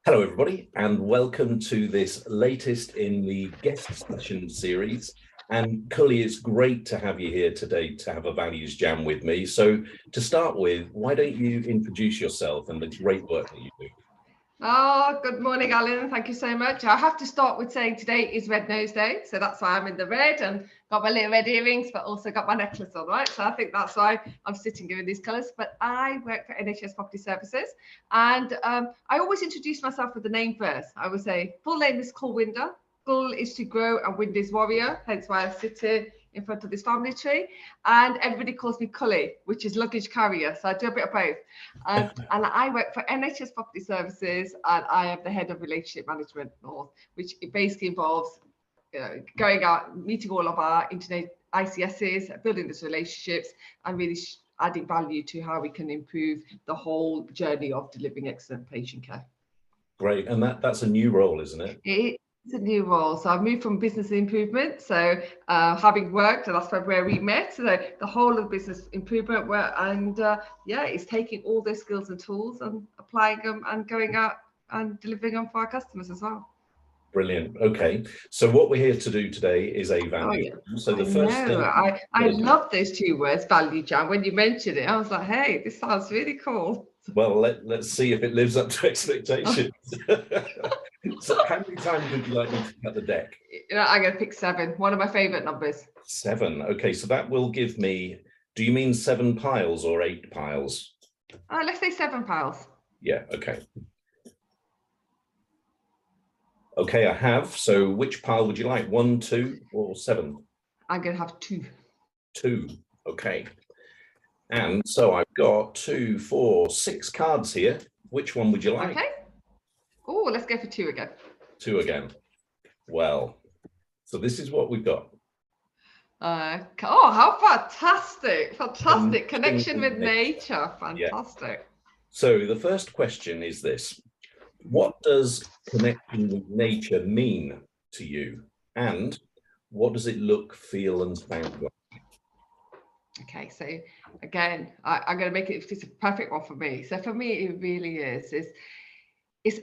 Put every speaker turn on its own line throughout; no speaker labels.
Hello, everybody, and welcome to this latest in the guest session series. And Kully, it's great to have you here today to have a values jam with me. So to start with, why don't you introduce yourself and the great work that you do?
Oh, good morning, Alan. Thank you so much. I have to start with saying today is Red Nose Day. So that's why I'm in the red and got my little red earrings, but also got my necklace on, right? So I think that's why I'm sitting here in these colours. But I work for NHS Property Services. And I always introduce myself with the name first. I would say, full name is Kulwinder. Kul is to grow and Wind is warrior. Hence why I sit here in front of this family tree, and everybody calls me Kully, which is luggage carrier, so I do a bit of both. And I work for NHS Property Services, and I am the head of relationship management north, which basically involves going out, meeting all of our internet ICSs, building these relationships, and really adding value to how we can improve the whole journey of delivering excellent patient care.
Great, and that's a new role, isn't it?
It's a new role. So I've moved from business improvement. So having worked, and that's where we met. So the whole of business improvement work, and it's taking all those skills and tools and applying them and going out and delivering them for our customers as well.
Brilliant. Okay, so what we're here to do today is a value. So the first thing
I love those two words, value jam. When you mentioned it, I was like, hey, this sounds really cool.
Well, let's see if it lives up to expectations. So how many times would you like me to cut the deck?
I'm going to pick 7, one of my favorite numbers.
7. Okay, so that will give me, do you mean 7 piles or 8 piles?
Let's say 7 piles.
Yeah, okay. Okay, I have. So which pile would you like? 1, 2, or 7?
I'm going to have 2.
2, okay. And so I've got 2, 4, 6 cards here. Which one would you like?
Okay. Oh, let's go for 2 again.
2 again. Well, so this is what we've got.
Oh, how fantastic. Fantastic. Connection with nature. Fantastic.
Yeah. So the first question is this. What does connecting with nature mean to you? And what does it look, feel, and sound like? Okay,
so again, I'm going to make it's a perfect one for me. So for me, it really is. It's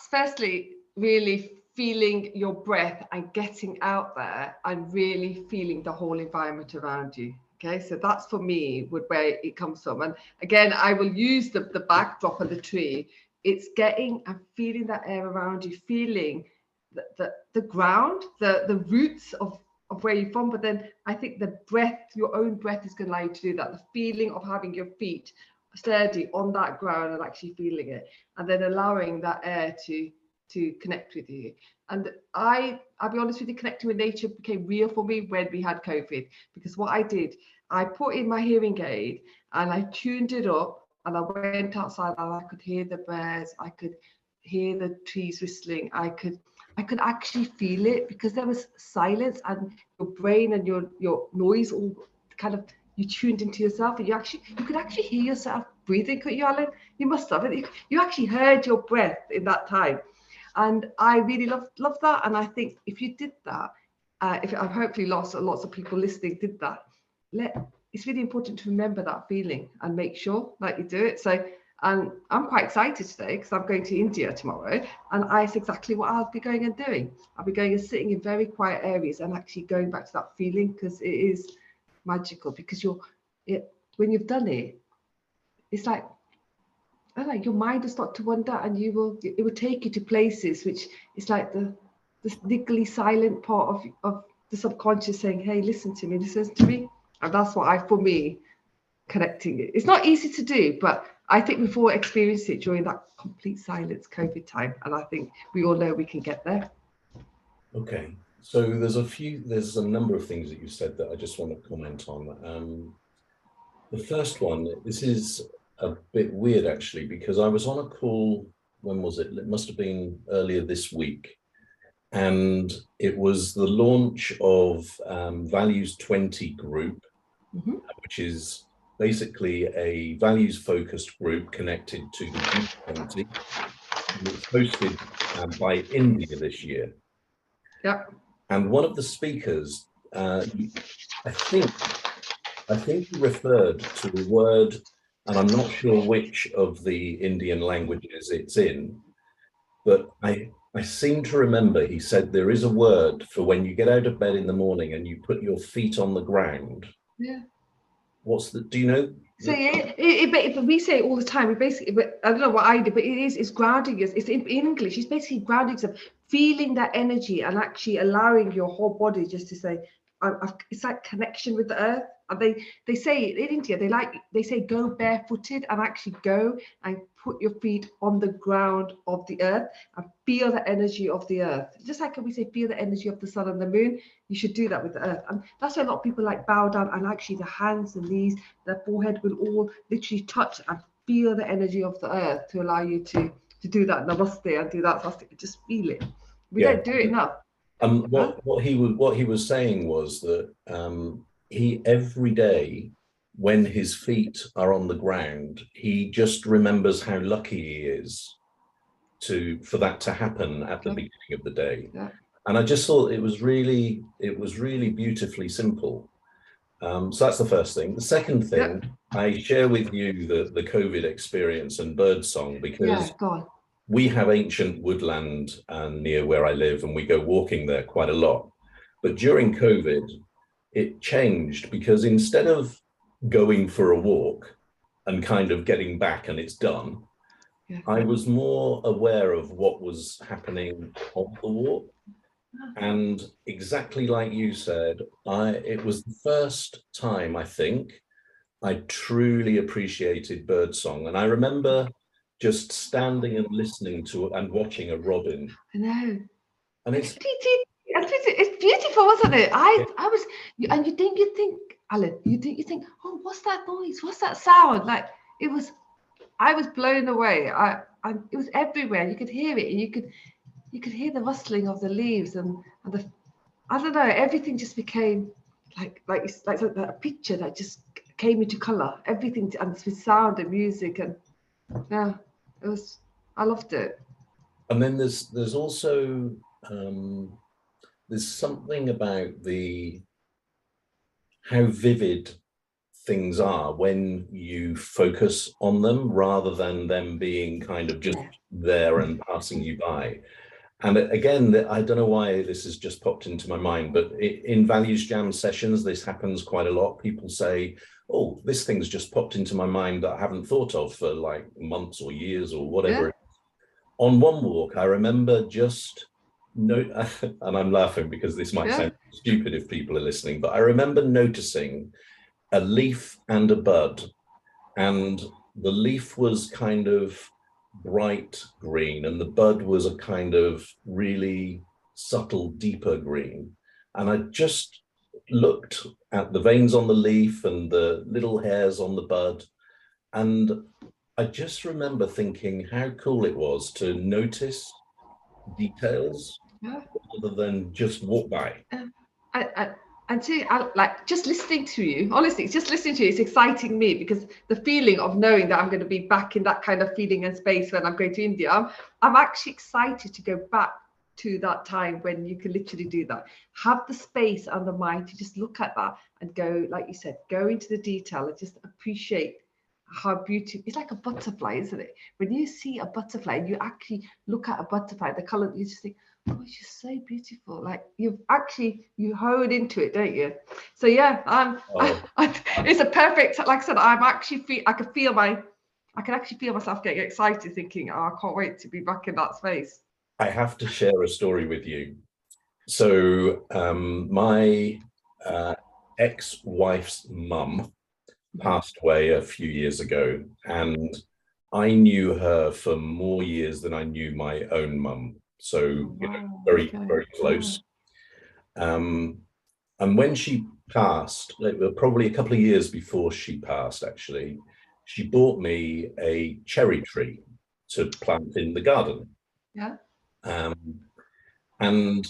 firstly really feeling your breath and getting out there and really feeling the whole environment around you. Okay, so that's for me where it comes from. And again, I will use the backdrop of the tree. It's getting and feeling that air around you, feeling the ground, the roots of where you're from. But then I think the breath, your own breath, is going to allow you to do that. The feeling of having your feet sturdy on that ground and actually feeling it, and then allowing that air to connect with you. And I'll be honest with you, connecting with nature became real for me when we had COVID, because what I did, I put in my hearing aid and I tuned it up, and I went outside and I could hear the birds, I could hear the trees whistling, I could actually feel it, because there was silence and your brain and your noise all kind of, you tuned into yourself, and you could actually hear yourself breathing, couldn't you, Alan? You must have it. You actually heard your breath in that time. And I really love that. And I think if you did that, if I've hopefully lots of people listening did that, it's really important to remember that feeling and make sure that you do it. So, and I'm quite excited today because I'm going to India tomorrow, and that's exactly what I'll be going and doing. I'll be going and sitting in very quiet areas and actually going back to that feeling, because it is magical. Because when you've done it, it's like, I don't know, your mind will start to wander, and it will take you to places which is like the niggly silent part of the subconscious saying, hey, listen to me. And that's for me, connecting it. It's not easy to do, but I think we've all experienced it during that complete silence COVID time, and I think we all know we can get there.
Okay, so there's a number of things that you said that I just want to comment on. The first one, this is a bit weird actually, because I was on a call, when was it? It must have been earlier this week, and it was the launch of Values 20 group, which is basically a values focused group connected to the G20. It's hosted by India this year.
Yep.
And one of the speakers, I think he referred to the word, and I'm not sure which of the Indian languages it's in, but I seem to remember he said there is a word for when you get out of bed in the morning and you put your feet on the ground.
Yeah.
What's the, do you know?
So but we say it all the time. We basically, but I don't know what I do, but it's grounding us. It's in English. It's basically grounding yourself, feeling that energy, and actually allowing your whole body just to say, it's like connection with the earth. And they say in India, they say go barefooted and actually go and put your feet on the ground of the earth and feel the energy of the earth. Just like we say, feel the energy of the sun and the moon. You should do that with the earth. And that's why a lot of people like bow down, and actually the hands and knees, their forehead will all literally touch and feel the energy of the earth to allow you to do that namaste and do that. Just feel it. We don't do it enough.
What he was saying was that he every day when his feet are on the ground, he just remembers how lucky he is for that to happen at the beginning of the day.
Yeah.
And I just thought it was really beautifully simple. So that's the first thing. The second thing, I share with you the COVID experience and birdsong, because we have ancient woodland near where I live, and we go walking there quite a lot. But during COVID, it changed, because instead of going for a walk and kind of getting back and it's done, I was more aware of what was happening on the walk. And exactly like you said, it was the first time, I think, I truly appreciated birdsong. And I remember just standing and listening to and watching a robin.
I know.
And
it's beautiful, wasn't it? I was, and you think, Alan, you think, oh, what's that noise? What's that sound? Like, it was, I was blown away. It was everywhere. You could hear it, and you could hear the rustling of the leaves, and the, I don't know, everything just became like a picture that just came into color. Everything, and with sound and music, and I loved it.
And then there's also there's something about how vivid things are when you focus on them, rather than them being kind of just there and passing you by. And again, I don't know why this has just popped into my mind, but in ValuesJam sessions, this happens quite a lot. People say, oh, this thing's just popped into my mind that I haven't thought of for like months or years or whatever. On one walk, I remember and I'm laughing because this might sound stupid if people are listening, but I remember noticing a leaf and a bud, and the leaf was kind of bright green and the bud was a kind of really subtle, deeper green. And I just looked at the veins on the leaf and the little hairs on the bud, and I just remember thinking how cool it was to notice details rather than just walk by.
And like just listening to you, honestly, just listening to you, it's exciting me, because the feeling of knowing that I'm going to be back in that kind of feeling and space when I'm going to India, I'm actually excited to go back to that time when you can literally do that. Have the space and the mind to just look at that and go, like you said, go into the detail and just appreciate how beautiful. It's like a butterfly, isn't it? When you see a butterfly and you actually look at a butterfly, the color, you just think, oh, it's just so beautiful. Like you hone into it, don't you? So it's a perfect, like I said, I can actually feel myself getting excited, thinking, oh, I can't wait to be back in that space.
I have to share a story with you. So my ex-wife's mum passed away a few years ago, and I knew her for more years than I knew my own mum. So very close. And when she passed, probably a couple of years before she passed, actually, she bought me a cherry tree to plant in the garden. And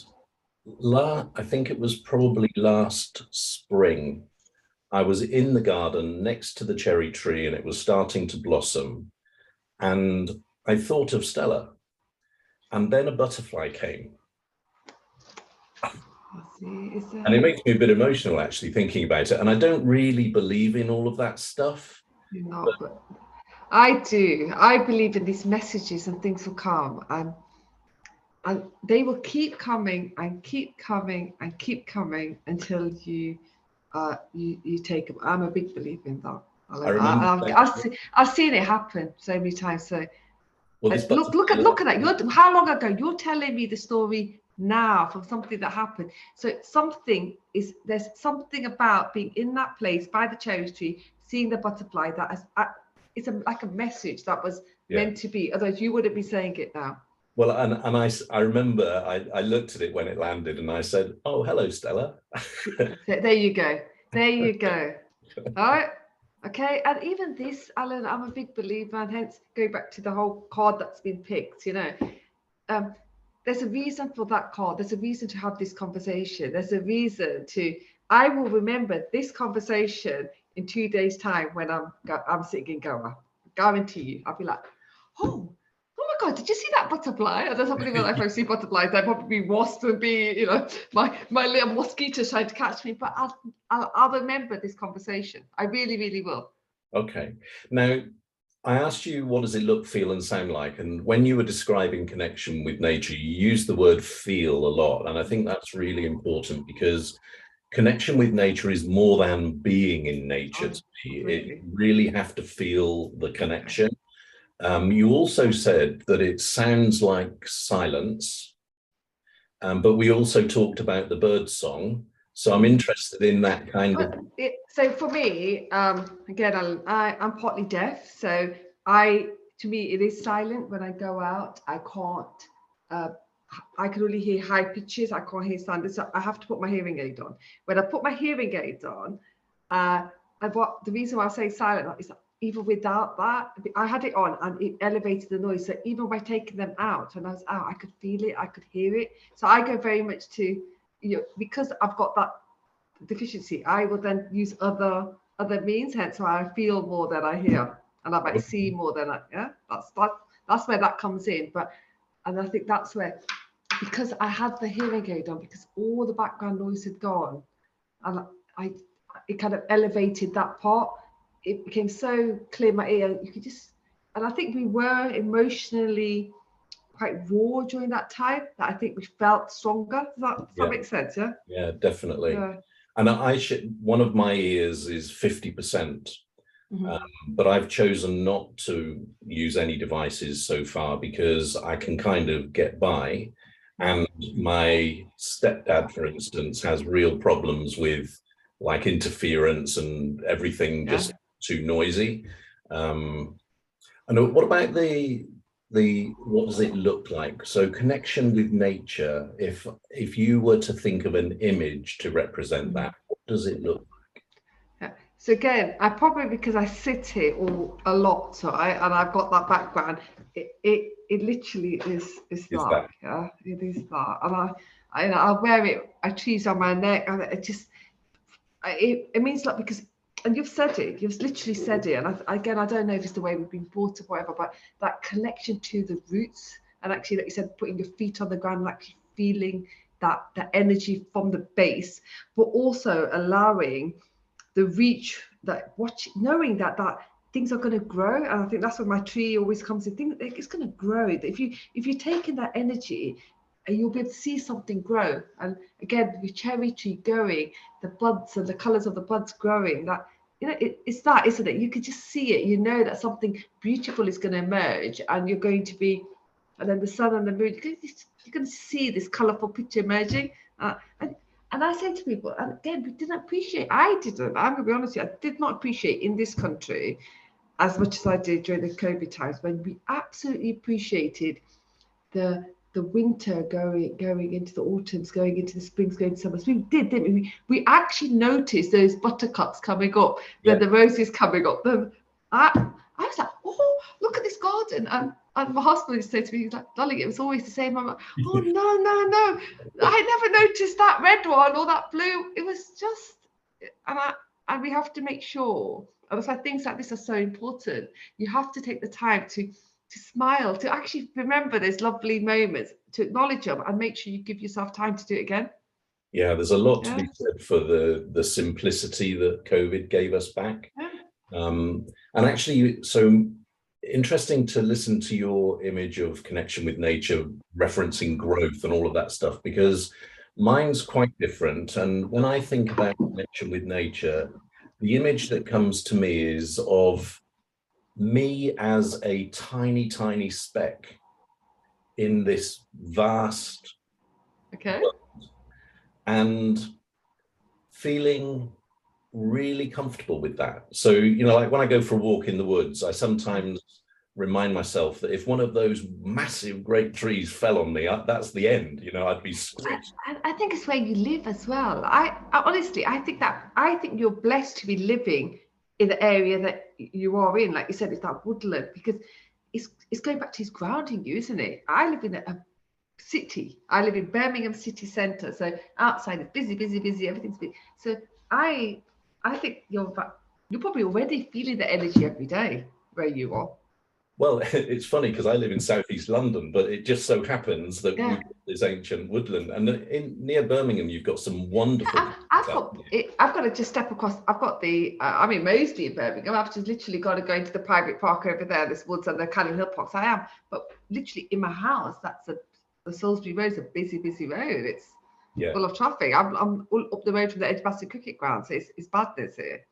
I think it was probably last spring, I was in the garden next to the cherry tree and it was starting to blossom. And I thought of Stella. And then a butterfly came. And it makes me a bit emotional, actually, thinking about it. And I don't really believe in all of that stuff.
But I do. I believe in these messages and things will come. And and they will keep coming and keep coming and keep coming until you take them. I'm a big believer in that.
I remember
I've seen it happen so many times. So
well, this
look at that. How long ago? You're telling me the story now from something that happened. So there's something about being in that place by the cherry tree, seeing the butterfly it's like a message that was meant to be. Otherwise, you wouldn't be saying it now.
Well, and I remember I looked at it when it landed and I said, "Oh, hello, Stella."
There you go. There you go. All right. Okay. And even this, Alan, I'm a big believer, and hence going back to the whole card that's been picked, there's a reason for that card. There's a reason to have this conversation. There's a reason I will remember this conversation in 2 days' time when I'm sitting in Goa. Guarantee you. I'll be like, oh my God, did you see that butterfly? And then somebody will, if I see butterflies, they'll probably be wasps and be, my little mosquitoes trying to catch me. But I'll remember this conversation. I really, really will.
Okay. Now, I asked you, what does it look, feel, and sound like? And when you were describing connection with nature, you used the word feel a lot. And I think that's really important because connection with nature is more than being in nature to me. It really have to feel the connection. You also said that it sounds like silence, but we also talked about the bird song. So I'm interested in that kind of.
So for me, again, I'm partly deaf. So to me, it is silent when I go out. I can't. I can only hear high pitches. I can't hear sound. So I have to put my hearing aid on. When I put my hearing aids on, the reason why I say silent is that even without that, I had it on and it elevated the noise. So even by taking them out, when I was out, I could feel it, I could hear it. So I go very much to, because I've got that deficiency, I will then use other means, hence why I feel more than I hear, and I might see more than that's where that comes in. And I think that's where, because I had the hearing aid on, because all the background noise had gone, and it kind of elevated that part. It became so clear in my ear. You could just, and I think we were emotionally quite raw during that time, that I think we felt stronger. Does that make sense? Yeah.
Yeah, definitely. Yeah. And one of my ears is 50%, but I've chosen not to use any devices so far because I can kind of get by. And my stepdad, for instance, has real problems with like interference and everything just too noisy. And what about the what does it look like? So connection with nature, if you were to think of an image to represent that, what does it look like?
Yeah. So again, I probably, because I sit here a lot, so and I've got that background, it literally is that. Yeah, it is that. And I wear it, I choose on my neck, and it means like, because, and you've said it, you've literally said it, and I don't know if it's the way we've been brought up or whatever, but that connection to the roots, and actually, like you said, putting your feet on the ground and actually feeling that energy from the base, but also allowing the reach, knowing that things are going to grow. And I think that's where my tree always comes in. It's going to grow. If you're taking that energy, and you'll be able to see something grow. And again, with cherry tree going, the buds and the colours of the buds growing, that, it's that, isn't it? You can just see it. You know that something beautiful is going to emerge, and you're going to be, and then the sun and the moon, you're going to see this colourful picture emerging. And I say to people, and again, we didn't appreciate, I'm going to be honest with you, I did not appreciate in this country as much as I did during the COVID times, when we absolutely appreciated the winter going into the autumns, going into the springs, going to summers. We did, didn't we? We actually noticed those buttercups coming up, then the roses coming up. I was like, oh, look at this garden. And my husband used to say to me, he's like, darling, it was always the same. I'm like, oh, no. I never noticed that red one or that blue. It was just, and we have to make sure, and that's why things like this are so important. You have to take the time to smile, to actually remember those lovely moments, to acknowledge them, and make sure you give yourself time to do it again.
Yeah, there's a lot to be said for the simplicity that COVID gave us back. And actually, so interesting to listen to your image of connection with nature, referencing growth and all of that stuff, because mine's quite different. And when I think about connection with nature, the image that comes to me is of me as a tiny, tiny speck in this vast world, and feeling really comfortable with that. So, like when I go for a walk in the woods, I sometimes remind myself that if one of those massive great trees fell on me, that's the end. I'd be squished.
I think it's where you live as well. I honestly, I think you're blessed to be living in the area that you are in. Like you said, it's that woodland, because it's going back to his grounding you, isn't it? I live in a city. I live in Birmingham city centre, so outside is busy, busy, busy. Everything's busy. So I think you're probably already feeling the energy every day where you are.
Well, it's funny because I live in southeast London, but it just so happens that we've got this ancient woodland, and near Birmingham, you've got some wonderful.
I've got to just step across. I've got I'm in Moseley in Birmingham. I've just literally got to go into the private park over there, this woods and the Cannon Hill Parks. I am, but literally in my house, that's the Salisbury Road's a busy, busy road. It's full of traffic. I'm all up the road from the Edgbaston cricket ground, so it's badness here,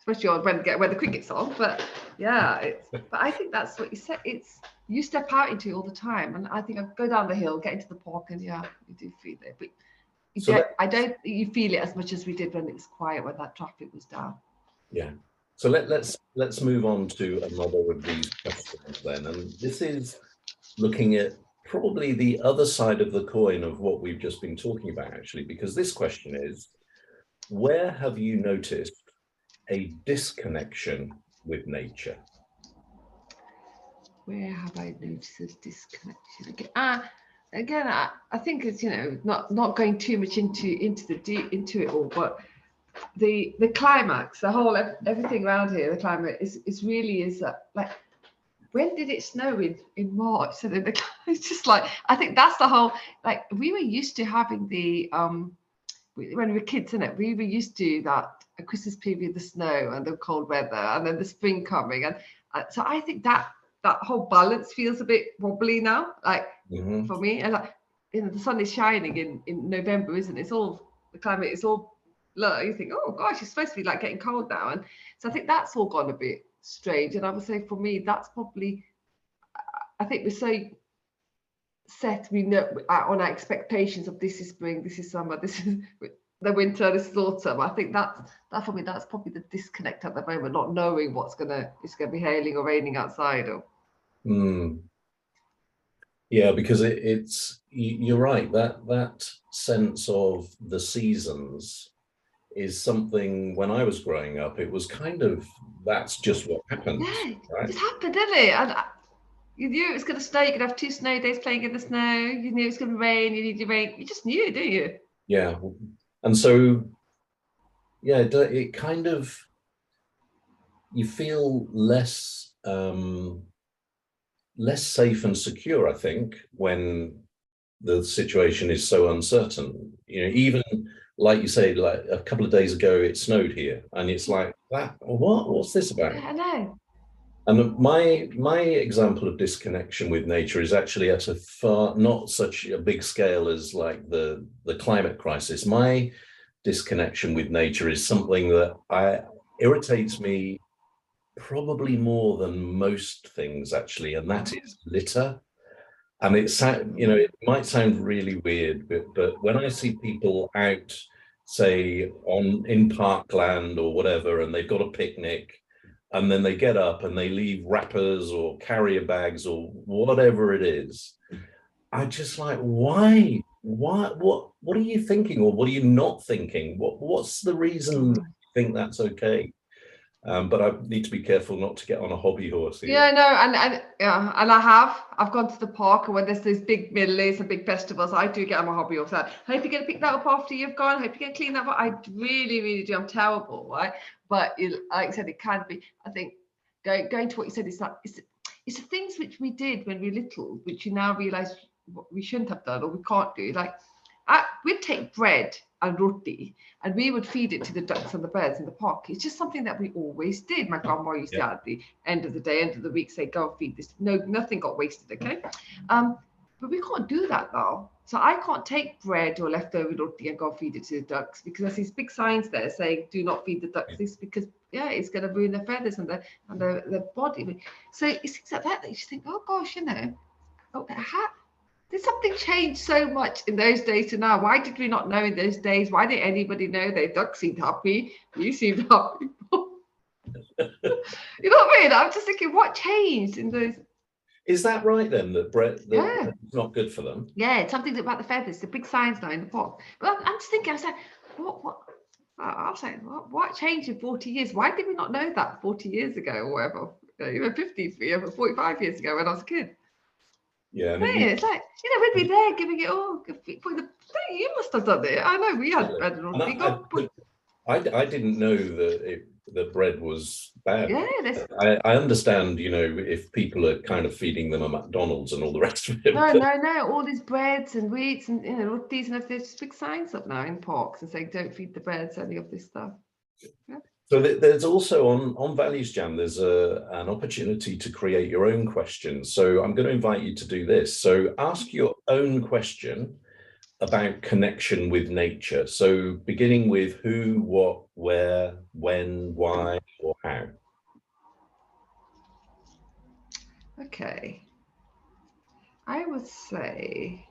especially when the cricket's on. But yeah, but I think that's what you said. You step out into it all the time, and I think I go down the hill, get into the park, and you do feel it. But I don't think you feel it as much as we did when it was quiet, when that traffic was down.
Yeah. So let's move on to another of these questions then, and this is looking at probably the other side of the coin of what we've just been talking about, actually, because this question is, where have you noticed a disconnection with nature?
Where have I noticed this disconnection? Again, I think it's not going too much into it all, but the climax, the whole everything around here, the climate is really like, when did it snow in March? So then it's just like, I think that's the whole, like, we were used to having the when we were kids, isn't it? We were used to that a Christmas period, the snow and the cold weather, and then the spring coming, and so I think that whole balance feels a bit wobbly now, like for me. And like, the sun is shining in November, isn't it? It's all, the climate is all, look, you think, oh gosh, it's supposed to be like getting cold now, and so I think that's all gone a bit strange. And I would say for me, that's probably, I think we're so set, we know on our expectations of this is spring, this is summer, this is the winter, this is autumn. I think that for me, that's probably the disconnect at the moment, not knowing it's gonna be hailing or raining outside. Or
yeah, because you're right, that sense of the seasons is something, when I was growing up, it was kind of, that's just what happened.
Yeah,
right?
It happened, didn't it? And you knew it was going to snow. You could have 2 snow days playing in the snow. You knew it was going to rain. You needed rain. You just knew, didn't you?
Yeah, and so it kind of, you feel less safe and secure, I think, when the situation is so uncertain. Even like you say, like a couple of days ago, it snowed here, and it's like, what's this about?
Yeah, I know.
And my example of disconnection with nature is actually at a far, not such a big scale as like the climate crisis. My disconnection with nature is something that irritates me probably more than most things, actually, and that is litter. And it might sound really weird, but when I see people out, say in parkland or whatever, and they've got a picnic, and then they get up and they leave wrappers or carrier bags or whatever it is, I just like, why? What are you thinking, or what are you not thinking? What's the reason you think that's okay? But I need to be careful not to get on a hobby horse here.
Yeah, no, and I've gone to the park, and when there's these big middays and big festivals, I do get on my hobby horse. I hope you're going to pick that up after you've gone. I hope you're going to clean that up. I really, really do. I'm terrible, right? But like I said, it can be. I think going to what you said, it's the things which we did when we were little, which you now realise we shouldn't have done or we can't do. Like, we'd take bread and roti and we would feed it to the ducks and the birds in the park. It's just something that we always did. My grandma used to at the end of the day, end of the week, say, go and feed this. No, nothing got wasted, okay? But we can't do that now. So I can't take bread or leftover roti and go feed it to the ducks, because there's these big signs there saying, do not feed the ducks this, because it's going to ruin their feathers and their body. So it's things like that you just think, oh gosh, did something change so much in those days to now? Why did we not know in those days? Why didn't anybody know their ducks seemed happy? You seemed happy. You know what I mean? I'm just thinking, what changed in those?
Is that right then, that bread is not good for them?
Yeah, it's something about the feathers, the big signs now in the pot. But I'm just thinking, I was like, what? I was like, what changed in 40 years? Why did we not know that 40 years ago or whatever? Even 50, 45 years ago when I was a kid.
Yeah,
it's like, we'd be there giving it all. You must have done it. I know we had bread and roti.
I didn't know that bread was bad.
Yeah,
I understand, if people are kind of feeding them a McDonald's and all the rest of it.
No, all these breads and wheats and rotis and everything. There's just big signs up now in parks and saying, don't feed the birds any of this stuff. Yeah.
So there's also on ValuesJam, there's an opportunity to create your own questions. So I'm going to invite you to do this. So ask your own question about connection with nature. So beginning with who, what, where, when, why, or how.
Okay. I would say,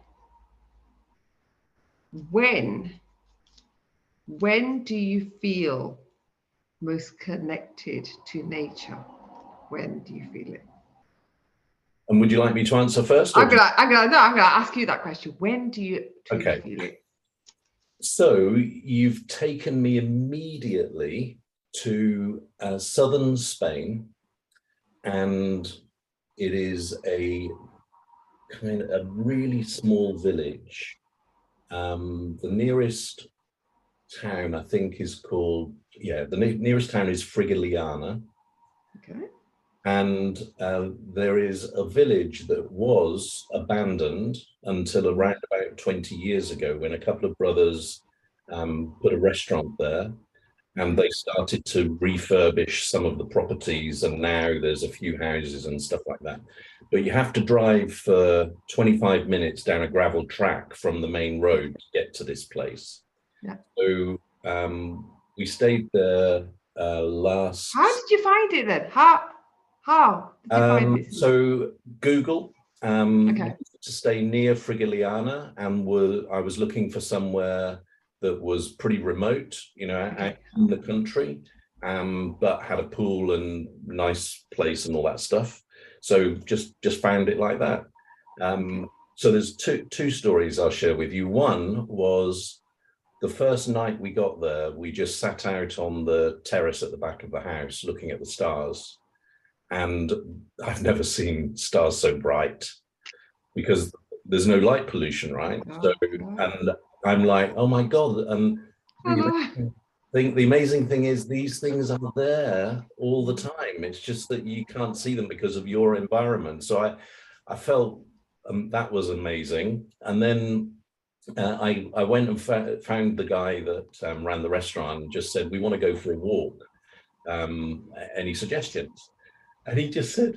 when do you feel most connected to nature? When do you feel it?
And would you like me to answer first?
I'm gonna ask you that question. When do you truly feel it?
So you've taken me immediately to southern Spain, and it is a really small village. The nearest town, I think, is called, the nearest town is Frigiliana.
Okay.
And there is a village that was abandoned until around about 20 years ago, when a couple of brothers put a restaurant there, and they started to refurbish some of the properties, and now there's a few houses and stuff like that. But you have to drive for 25 minutes down a gravel track from the main road to get to this place.
Yeah.
So we stayed there last...
How did you find it then? How did you find it?
So Google, to stay near Frigiliana, and I was looking for somewhere that was pretty remote, out in the country, but had a pool and nice place and all that stuff. So just found it like that. So there's two stories I'll share with you. One was the first night we got there, we just sat out on the terrace at the back of the house looking at the stars. And I've never seen stars so bright, because there's no light pollution, right? And I'm like, oh my God. And the amazing thing is, these things are there all the time. It's just that you can't see them because of your environment. So I felt that was amazing. And then I went and found the guy that ran the restaurant and just said, we want to go for a walk. Any suggestions? And he just said,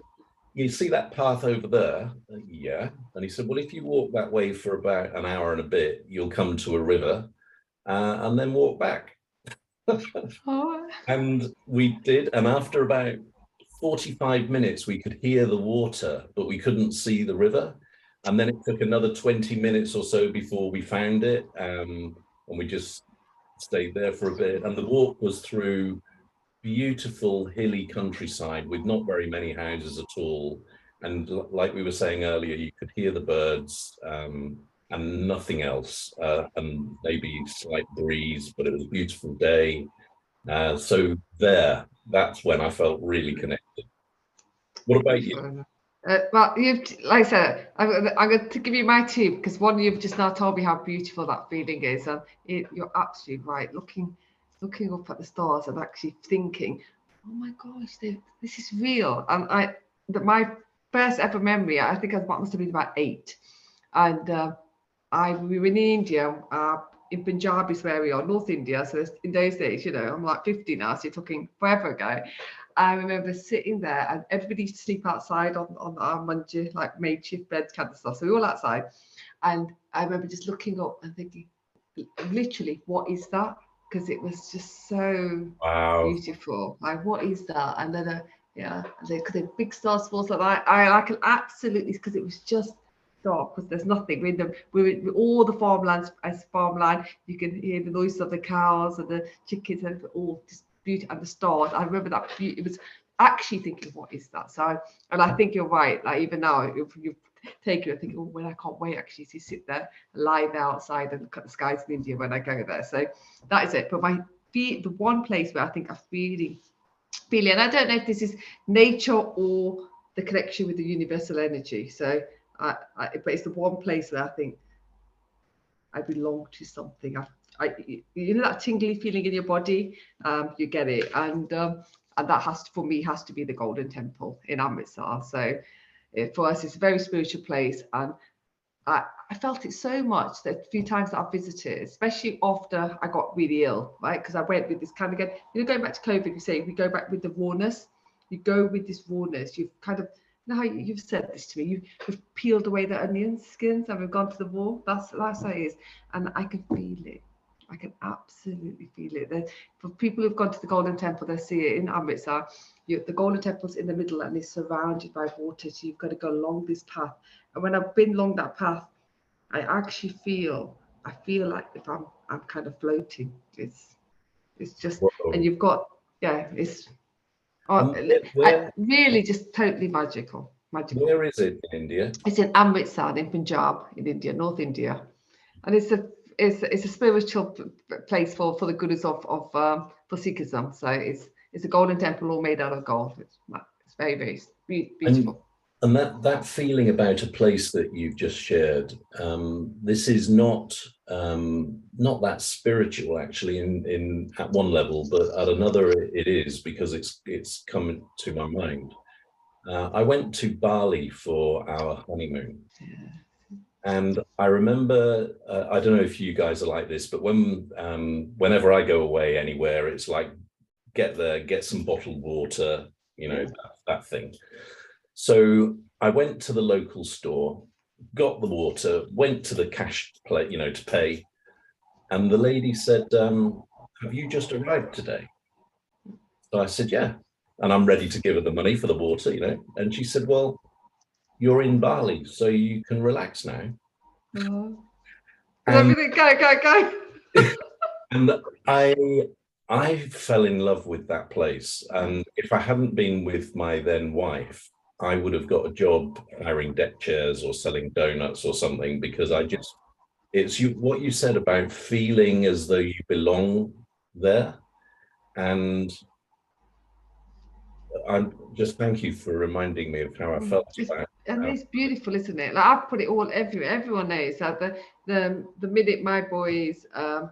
you see that path over there? Yeah. And he said, well, if you walk that way for about an hour and a bit, you'll come to a river and then walk back. And we did. And after about 45 minutes, we could hear the water, but we couldn't see the river. And then it took another 20 minutes or so before we found it. And we just stayed there for a bit. And the walk was through beautiful hilly countryside with not very many houses at all, and like we were saying earlier, you could hear the birds and nothing else, and maybe slight breeze, but it was a beautiful day. So that's when I felt really connected. What about you?
Well, like I said, I'm going to give you my two, because one, you've just now told me how beautiful that feeling is, and you're absolutely right. Looking up at the stars and actually thinking, oh my gosh, this is real. And my first ever memory, I think I must have been about 8, and we were in India, in Punjab is where we are, North India. So in those days, you know, I'm like 50 now, so you're talking forever ago. I remember sitting there and everybody used to sleep outside on our manji, like makeshift beds kind of stuff. So we were all outside. And I remember just looking up and thinking, literally, what is that? Because it was just so beautiful. Like, what is that? And then, because the big stars falls like that. I can absolutely, because it was just dark, because there's nothing. We're in all the farmlands as farmland. You can hear the noise of the cows and the chickens and all just beauty and the stars. I remember that. It was actually thinking, what is that? So, and I think you're right. Like even now, if you take it, I think, oh, well, I can't wait actually to sit there, lie there outside and look at the skies in India when I go there. So that is it. But the one place where I think I really feel it, and I don't know if this is nature or the connection with the universal energy. So, but it's the one place where I think I belong to something. You know that tingly feeling in your body, you get it, and that has to, for me, has to be the Golden Temple in Amritsar. So. For us, it's a very spiritual place, and I felt it so much that a few times that I've visited, especially after I got really ill, right? Because I went with this kind of, again, you know, going back to COVID, you say we go back with the rawness. You go with this rawness. You've kind of, you know how you've said this to me. You've peeled away the onion skins and we've gone to the raw. That's how it is, and I can feel it. I can absolutely feel it. For people who've gone to the Golden Temple, they see it in Amritsar. The Golden Temple's in the middle and it's surrounded by water. So you've got to go along this path. And when I've been along that path, I actually feel like if I'm kind of floating. It's just, whoa. And you've got, it's really just totally magical.
Where is it in India?
It's in Amritsar in Punjab, in India, North India, and it's a spiritual place for the gurus of for Sikhism. So it's a golden temple all made out of gold. It's very, very beautiful.
And that feeling about a place that you've just shared, this is not that spiritual actually in at one level, but at another it is, because it's come to my mind. I went to Bali for our honeymoon. Yeah. And I remember, I don't know if you guys are like this, but whenever I go away anywhere, it's like, get there, get some bottled water, you know, that thing. So I went to the local store, got the water, went to the cash plate, you know, to pay. And the lady said, have you just arrived today? So I said, yeah. And I'm ready to give her the money for the water, you know. And she said, well, you're in Bali, so you can relax now.
Oh. And, go.
And I fell in love with that place. And if I hadn't been with my then wife, I would have got a job hiring deck chairs or selling donuts or something, because it's what you said about feeling as though you belong there. And I just thank you for reminding me of how I felt about it.
And it's beautiful, isn't it? Like I've put it all everywhere. Everyone knows that the minute my boys, I've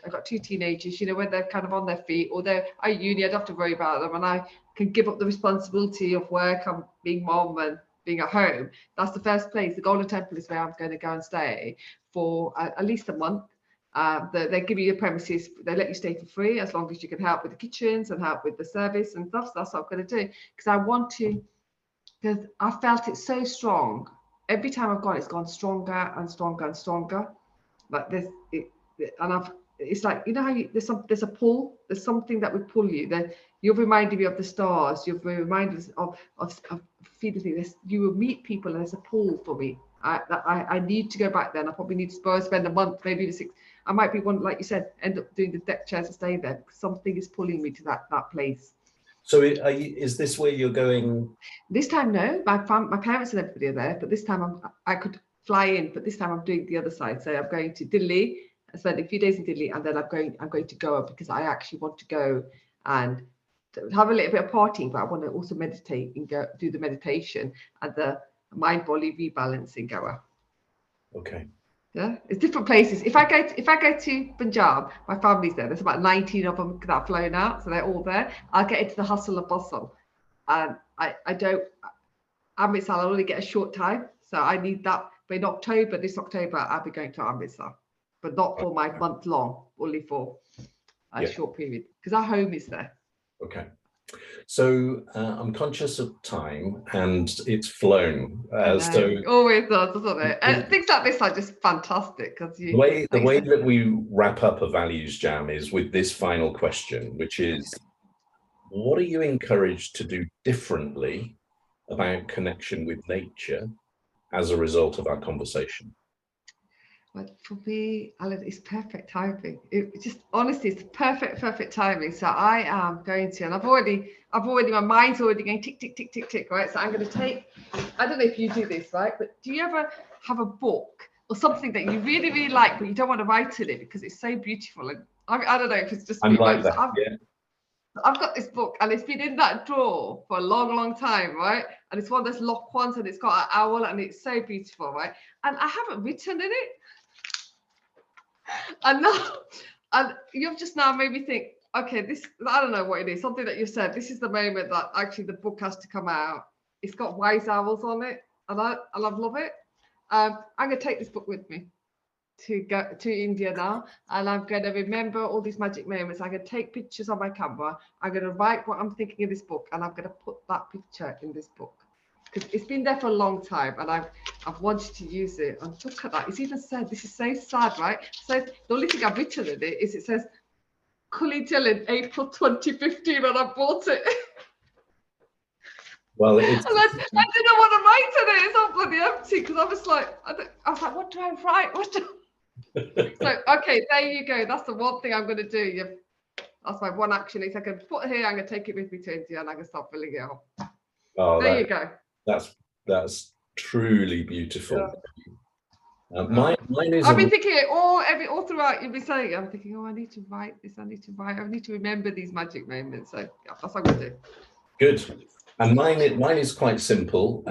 got two teenagers, you know, when they're kind of on their feet or they're at uni, I don't have to worry about them, and I can give up the responsibility of work and being mom and being at home. That's the first place. The Golden Temple is where I'm going to go and stay for at least a month. They give you the premises, they let you stay for free as long as you can help with the kitchens and help with the service and stuff. So that's what I'm going to do, because I want to, because I felt it so strong. Every time I've gone, it's gone stronger and stronger and stronger. Like this, it's like, you know how there's a pull, there's something that would pull you. Then you've reminded me of the stars. You've reminded us of feeling this. You will meet people, and there's a pull for me. I need to go back there, and I probably need to spend a month, maybe 6. I might be one, like you said, end up doing the deck chairs and stay there, because something is pulling me to that place.
So is this where you're going?
This time, no. My parents and everybody are there, but this time I could fly in, but this time I'm doing the other side. So I'm going to Delhi, I spend a few days in Delhi, and then I'm going to Goa, because I actually want to go and have a little bit of partying, but I want to also meditate and do the meditation and the mind body rebalance in Goa.
Okay.
Yeah, it's different places. If I go to Punjab, my family's there. There's about 19 of them that have flown out, so they're all there. I'll get into the hustle and bustle, and I don't. Amritsar, I'll only get a short time, So I need that. But in October, this October, I'll be going to Amritsar, but not for my month long, only for a short period, because our home is there.
Okay. So I'm conscious of time and it's flown. So
always does, doesn't it? And things like this are just fantastic because
the way that we wrap up a values jam is with this final question, which is, what are you encouraged to do differently about connection with nature as a result of our conversation?
Well, for me, Alan, it's perfect timing. It just honestly, it's perfect timing. So I am going to, and I've already, my mind's already going tick, tick, tick, tick, tick, right? So I'm going to take, I don't know if you do this, right? But do you ever have a book or something that you really, really like, but you don't want to write in it because it's so beautiful? And I don't know if it's just me,
like
right?
that,
So I've got this book and it's been in that drawer for a long, long time, right? And it's one of those locked ones and it's got an owl and it's so beautiful, right? And I haven't written in it. And now, and you've just now made me think, okay, this, I don't know what it is, something that you said, this is the moment that actually the book has to come out. It's got wise owls on it, and I love it. I'm going to take this book with me to go to India now, and I'm going to remember all these magic moments. I'm going to take pictures on my camera. I'm going to write what I'm thinking in this book, and I'm going to put that picture in this book. Because it's been there for a long time and I've wanted to use it. And look at that, it's even said, this is so sad, right? So the only thing I've written in it is it says Kulwinder Dhillon, April 2015, and I bought it.
Well,
I didn't want to write in it, it's all bloody empty, because I was like, what do I write? So, okay, there you go. That's the one thing I'm going to do. That's my one action. Is I can put it here, I'm going to take it with me to India and I can start filling it up.
Oh,
there you go.
That's truly beautiful.
Yeah.
Mine is.
I've been thinking it all throughout. You've been saying, I'm thinking, oh, I need to write this. I need to remember these magic moments. So yeah, that's what I'm gonna do. Good.
And mine is quite simple.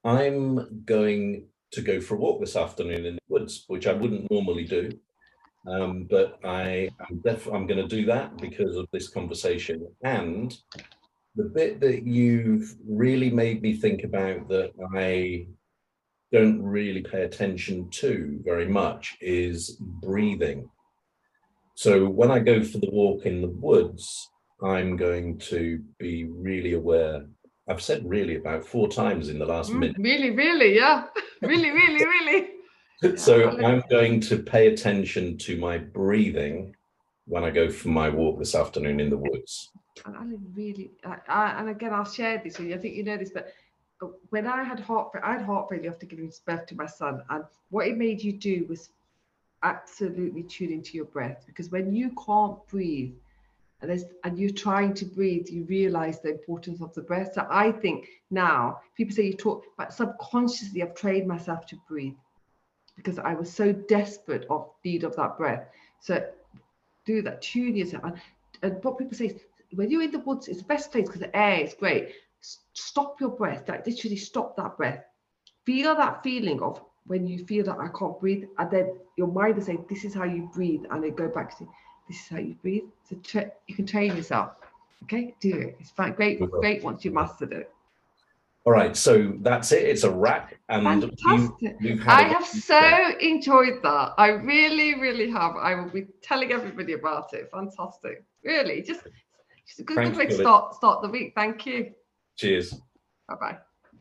I'm going to go for a walk this afternoon in the woods, which I wouldn't normally do, but I'm going to do that because of this conversation. And the bit that you've really made me think about that I don't really pay attention to very much is breathing. So when I go for the walk in the woods, I'm going to be really aware. I've said really about 4 times in the last minute.
Really, yeah. really.
So I'm going to pay attention to my breathing when I go for my walk this afternoon in the woods.
And and again, I'll share this with you. I think you know this, but when I had heart failure after giving birth to my son, and what it made you do was absolutely tune into your breath, because when you can't breathe and you're trying to breathe, you realize the importance of the breath. So I think now people say you talk, but subconsciously I've trained myself to breathe because I was so desperate of need of that breath. So do that, tune yourself. And what people say is, when you're in the woods, it's the best place because the air is great. Stop your breath, like literally stop that breath. Feel that feeling of when you feel that I can't breathe, and then your mind will say, this is how you breathe, and then go back to, this is how you breathe. So you can train yourself. Okay, do it. It's fine. Great once you mastered it.
All right, so that's it. It's a wrap. And
fantastic. I have so enjoyed that. I really have. I will be telling everybody about it. Fantastic. Really, just a good way to start the week. Thank you.
Cheers.
Bye-bye.